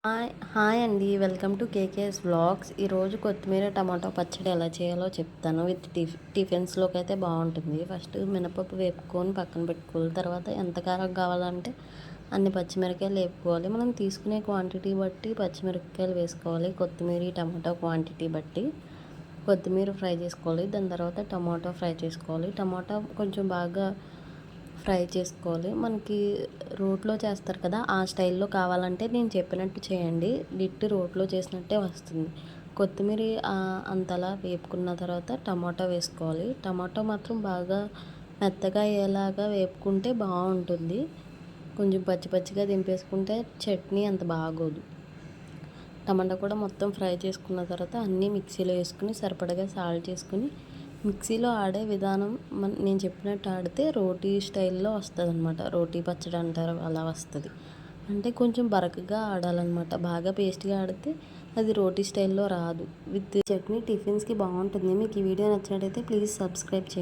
Hi అండి. Welcome to KKS vlogs. ఈరోజు కొత్తిమీర టమాటో పచ్చడి ఎలా చేయాలో చెప్తాను. విత్ టిఫిన్స్లోకి అయితే బాగుంటుంది. ఫస్ట్ మినపప్పు వేపుకొని పక్కన పెట్టుకోవాలి. తర్వాత ఎంత కారం కావాలంటే అన్ని పచ్చిమిరపకాయలు వేపుకోవాలి. మనం తీసుకునే క్వాంటిటీ బట్టి పచ్చిమిరపకాయలు వేసుకోవాలి. కొత్తిమీర టమాటో క్వాంటిటీ బట్టి కొత్తిమీర ఫ్రై చేసుకోవాలి. దాని తర్వాత టమాటో ఫ్రై చేసుకోవాలి. టమాటా కొంచెం బాగా ఫ్రై చేసుకోవాలి. మనకి రోట్లో చేస్తారు కదా, ఆ స్టైల్లో కావాలంటే నేను చెప్పినట్టు చేయండి. రోట్లో చేసినట్టే వస్తుంది. కొత్తిమీర అంతలా వేపుకున్న తర్వాత టమాటా వేసుకోవాలి. టమాటా మాత్రం బాగా మెత్తగా అయ్యేలాగా వేపుకుంటే బాగుంటుంది. కొంచెం పచ్చి పచ్చిగా దింపేసుకుంటే చట్నీ అంత బాగోదు. టమాటా కూడా మొత్తం ఫ్రై చేసుకున్న తర్వాత అన్నీ మిక్సీలో వేసుకుని సరిపడగా సాల్ట్ చేసుకుని మిక్సీలో ఆడే విధానం నేను చెప్పినట్టు ఆడితే రోటీ స్టైల్లో వస్తుంది అనమాట. రోటీ పచ్చడి అంటారు, అలా వస్తుంది. అంటే కొంచెం బరకగా ఆడాలన్నమాట. బాగా పేస్ట్గా ఆడితే అది రోటీ స్టైల్లో రాదు. విత్ చట్నీ టిఫిన్స్కి బాగుంటుంది. మీకు ఈ వీడియో నచ్చినట్టయితే ప్లీజ్ సబ్స్క్రైబ్ చేయండి.